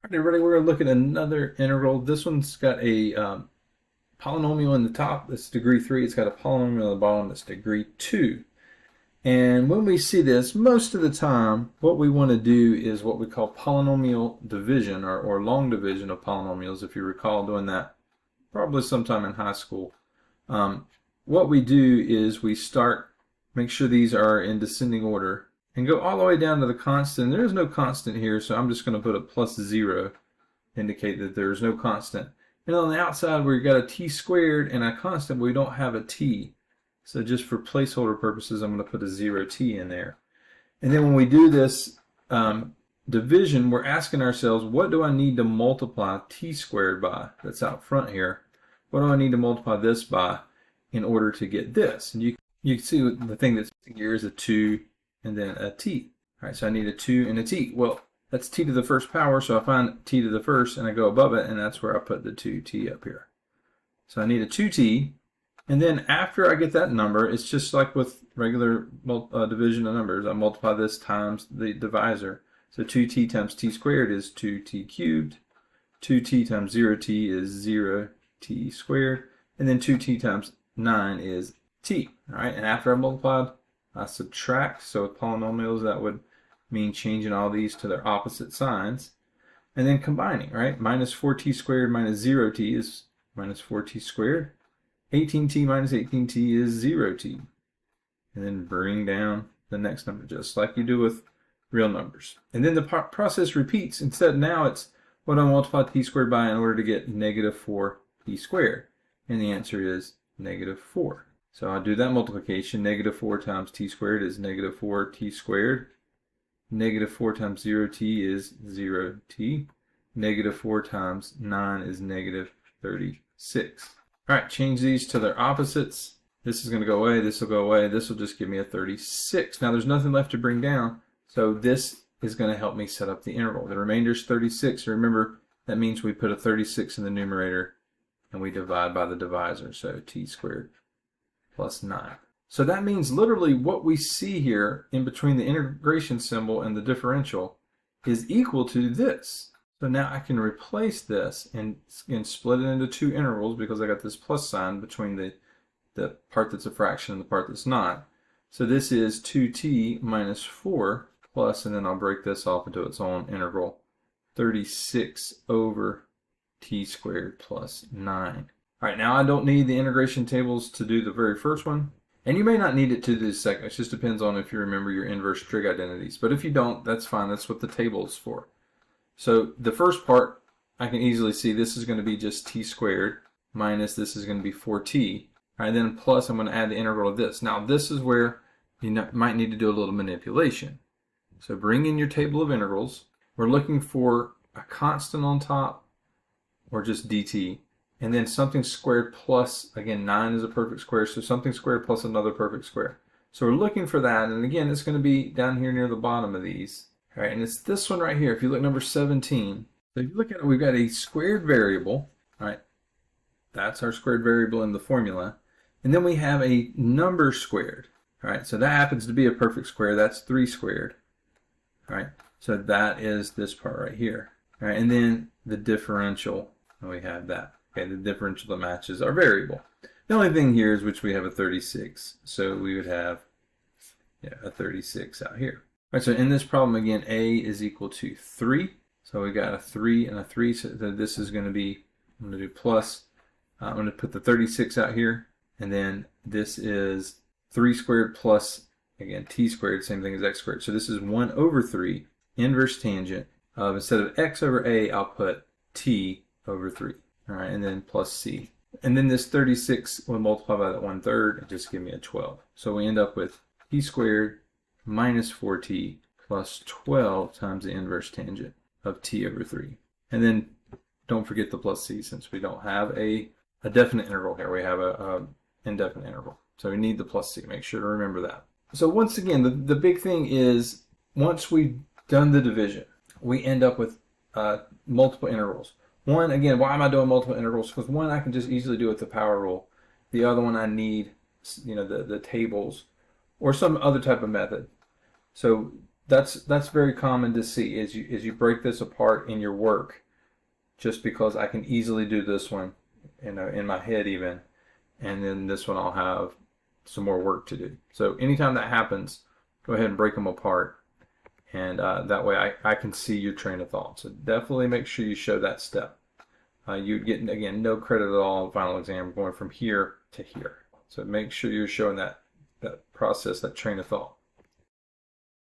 All right, everybody, we're going to look at another integral. This one's got a polynomial in the top that's degree 3. It's got a polynomial on the bottom that's degree 2. And when we see this, most of the time, what we want to do is what we call polynomial division or long division of polynomials, if you recall doing that probably sometime in high school. What we do is we start, make sure these are in descending order, and go all the way down to the constant. There is no constant here, so I'm just going to put a plus 0, indicate that there is no constant. And on the outside, we've got a t squared and a constant, but we don't have a t. So just for placeholder purposes, I'm going to put a 0t in there. And then when we do this division, we're asking ourselves, what do I need to multiply t squared by? That's out front here. What do I need to multiply this by in order to get this? And you can see the thing that's here is a 2 and then a t. All right, so I need a 2 and a t. Well, that's t to the first power, so I find t to the first and I go above it, and that's where I put the 2t up here. So I need a 2t, and then after I get that number, it's just like with regular division of numbers. I multiply this times the divisor. So 2t times t squared is 2t cubed. 2t times 0t is 0t squared. And then 2t times 9 is t. All right, and after I multiplied, I subtract. So with polynomials, that would mean changing all these to their opposite signs. And then combining, right? Minus 4t squared minus 0t is minus 4t squared. 18t minus 18t is 0t. And then bring down the next number, just like you do with real numbers. And then the process repeats. Instead, now it's what do I multiply t squared by in order to get negative 4t squared? And the answer is negative 4. So I do that multiplication. Negative 4 times t squared is negative 4t squared. Negative 4 times 0t is 0t. Negative 4 times 9 is negative 36. All right, change these to their opposites. This is going to go away. This will go away. This will just give me a 36. Now there's nothing left to bring down, so this is going to help me set up the integral. The remainder is 36. Remember, that means we put a 36 in the numerator and we divide by the divisor, so t squared plus 9. So that means literally what we see here in between the integration symbol and the differential is equal to this. So now I can replace this and split it into two integrals because I got this plus sign between the part that's a fraction and the part that's not. So this is 2t minus 4 plus, and then I'll break this off into its own integral, 36 over t squared plus 9. All right, now I don't need the integration tables to do the very first one. And you may not need it to do the second. It just depends on if you remember your inverse trig identities. But if you don't, that's fine. That's what the table is for. So the first part, I can easily see this is going to be just t squared minus this is going to be 4t. All right, then plus I'm going to add the integral of this. Now this is where you might need to do a little manipulation. So bring in your table of integrals. We're looking for a constant on top or just dt. And then something squared plus, again, 9 is a perfect square, so something squared plus another perfect square. So we're looking for that, and again, it's going to be down here near the bottom of these. All right, and it's this one right here. If you look number 17, so if you look at it, we've got a squared variable. All right, that's our squared variable in the formula. And then we have a number squared. All right, so that happens to be a perfect square. That's 3 squared. All right, so that is this part right here. All right, and then the differential, and we have that. Okay, the differential that matches our variable. The only thing here is which we have a 36. So we would have a 36 out here. All right, so in this problem, again, a is equal to 3. So we got a 3 and a 3. So this is going to be, I'm going to do plus. I'm going to put the 36 out here. And then this is 3 squared plus, again, t squared, same thing as x squared. So this is 1 over 3, inverse tangent of, instead of x over a, I'll put t over 3. All right, and then plus c. And then this 36 will multiply by that 1/3 and just give me a 12. So we end up with t squared minus 4t plus 12 times the inverse tangent of t over 3. And then don't forget the plus c, since we don't have a definite integral here. We have a indefinite integral. So we need the plus c. Make sure to remember that. So once again, the big thing is once we've done the division, we end up with multiple integrals. One, again, why am I doing multiple integrals? Because one, I can just easily do it with the power rule. The other one, I need, the tables or some other type of method. So that's very common to see as you break this apart in your work, just because I can easily do this one, in my head even, and then this one I'll have some more work to do. So anytime that happens, go ahead and break them apart, and that way I can see your train of thought. So definitely make sure you show that step. You get, again, no credit at all in the final exam going from here to here. So make sure you're showing that process, that train of thought.